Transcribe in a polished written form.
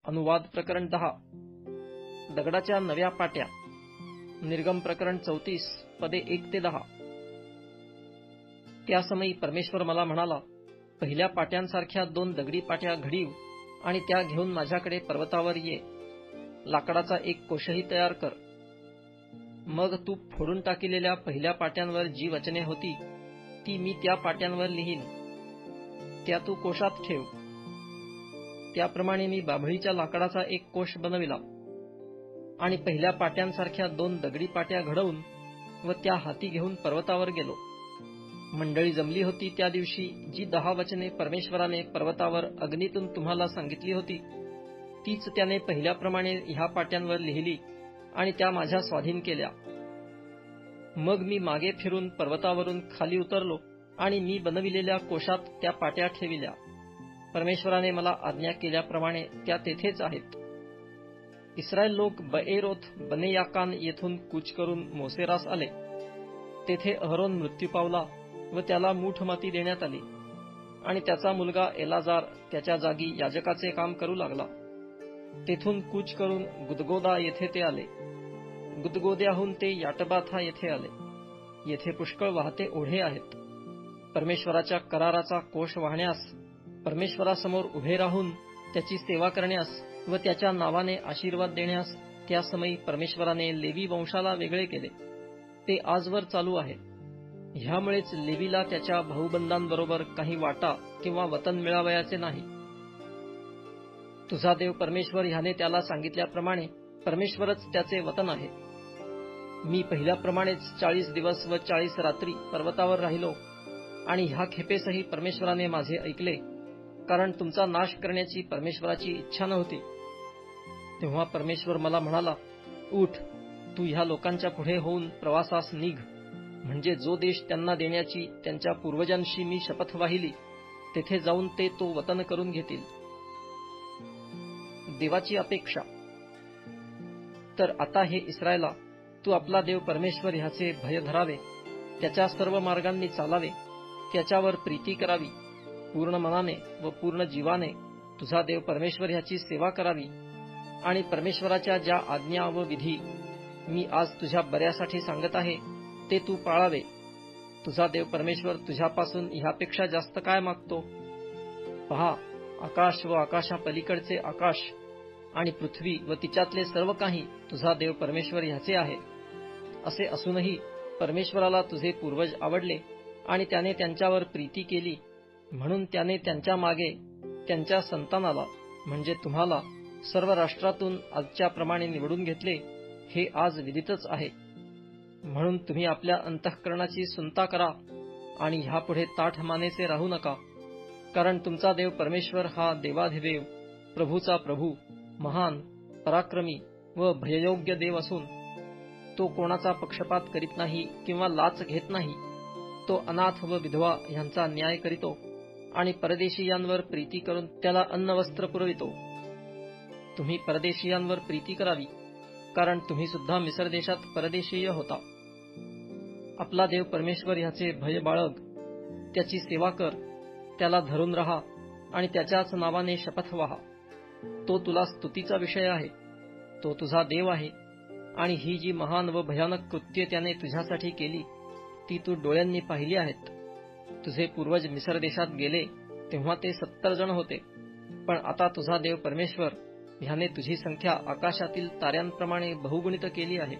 अनुवाद प्रकरण 10 दगडाच्या नव्या पाट्या. निर्गम प्रकरण 34 पदे 1 ते 10. त्या समयी परमेश्वर मला म्हणाला, पहिल्या पाट्यांसारख्या 2 दगडी पाट्या घडीव आणि त्या घेऊन माझ्याकडे पर्वतावर ये. लाकडाचा एक कोशही तयार कर. मग तू फोडून टाकलेल्या पहिल्या पाट्यांवर जी वचने होती ती मी त्या पाट्यांवर लिहीन, त्या तू कोशात ठेव. त्याप्रमाणे मी बाभळीच्या लाकडाचा एक कोश बनविला आणि पहिल्या पाट्यांसारख्या 2 दगडी पाट्या घडवून व त्या हाती घेऊन पर्वतावर गेलो. मंडळी जमली होती त्या दिवशी जी 10 वचने परमेश्वराने पर्वतावर अग्नीतून तुम्हाला सांगितली होती तीच त्याने पहिल्याप्रमाणे ह्या पाट्यांवर लिहिली आणि त्या माझ्या स्वाधीन केल्या. मग मी मागे फिरून पर्वतावरून खाली उतरलो आणि मी बनविलेल्या कोशात त्या पाट्या ठेविल्या. परमेश्वराने मला आज्ञा केल्याप्रमाणे त्या तेथेच आहेत. इस्रायल लोक बएरोत बनेयाकान येथून कूच करून मोसेरास आले. तेथे अहरोन मृत्यू पावला व त्याला मूठ माती देण्यात आली आणि त्याचा मुलगा एलाजार त्याच्या जागी याजकाचे काम करू लागला. तेथून कूच करून गुदगोदा येथे ते आले. गुदगोद्याहून ते याटबाथा येथे आले. येथे पुष्कळ वाहते ओढे आहेत. परमेश्वराच्या कराराचा कोश वाहण्यास, परमेश्वरासमोर उभे राहून त्याची सेवा करण्यास व त्याच्या नावाने आशीर्वाद देण्यास त्या समयी परमेश्वराने लेवी वंशाला वेगळे केले. ते आजवर चालू आहे. ह्यामुळेच लेवीला त्याच्या भाऊबंधांबरोबर काही वाटा किंवा वतन मिळावयाचे नाही. तुझा देव परमेश्वर ह्याने त्याला सांगितल्याप्रमाणे परमेश्वरच त्याचे वतन आहे. मी पहिल्याप्रमाणेच 40 दिवस व 40 रात्री पर्वतावर राहिलो आणि ह्या खेपेसही परमेश्वराने माझे ऐकले, कारण तुमचा नाश करण्याची परमेश्वराची इच्छा नव्हती. तेव्हा परमेश्वर मला म्हणाला, उठ, तू ह्या लोकांच्या पुढे होऊन प्रवासास निघ, म्हणजे जो देश त्यांना देण्याची त्यांच्या पूर्वजांशी मी शपथ वाहिली तेथे जाऊन ते तो वतन करून घेतील. देवाची अपेक्षा. तर आता हे इस्रायला, तू आपला देव परमेश्वर ह्याचे भय धरावे, त्याच्या सर्व मार्गांनी चालावे, त्याच्यावर प्रीती करावी, पूर्ण मनाने व पूर्ण जीवाने तुझा देव परमेश्वर ह्याची सेवा करावी आणि परमेश्वराच्या ज्या आज्ञा व विधी मी आज तुझ्या बऱ्यासाठी सांगत आहे ते तू पाळावे. तुझा देव परमेश्वर तुझ्यापासून ह्यापेक्षा जास्त काय मागतो? पहा, आकाश व आकाशापलीकडचे आकाश आणि पृथ्वी व तिच्यातले सर्व काही तुझा देव परमेश्वर ह्याचे आहे. असे असूनही परमेश्वराला तुझे पूर्वज आवडले आणि त्याने त्यांच्यावर प्रीती केली, म्हणून त्याने त्यांच्या मागे त्यांच्या संतानाला म्हणजे तुम्हाला सर्व राष्ट्रातून आजच्या प्रमाणे निवडून घेतले, हे आज विदितच आहे. म्हणून तुम्ही आपल्या अंतःकरणाची सुनता करा आणि ह्यापुढे ताठ मानेचे राहू नका, कारण तुमचा देव परमेश्वर हा देवाधिदेव, प्रभूचा प्रभू, महान, पराक्रमी व भययोग्य देव असून तो कोणाचा पक्षपात करीत नाही किंवा लाच घेत नाही. तो अनाथ व विधवा ह्यांचा न्याय करीतो आणि परदेशीयांवर प्रीती करून त्याला अन्न वस्त्र पुरवितो. तुम्ही परदेशीयांवर प्रीती करावी, कारण तुम्ही सुद्धा मिस्र देशात परदेशीय होता. आपला देव परमेश्वर ह्याचे भय बाळग, त्याची सेवा कर, त्याला धरून राहा आणि त्याच्याच नावाने शपथ वाहा. तो तुला स्तुतीचा विषय आहे. तो तुझा देव आहे आणि ही जी महान व भयानक कृत्ये त्याने तुझ्यासाठी केली ती तू डोळ्यांनी पाहिली आहेत. तुझे पूर्वज मिस्र देशात गेले तेव्हा ते 70 जण होते, पण आता तुझा देव परमेश्वर ह्याने तुझी संख्या आकाशातील ताऱ्यांप्रमाणे बहुगुणित केली आहे.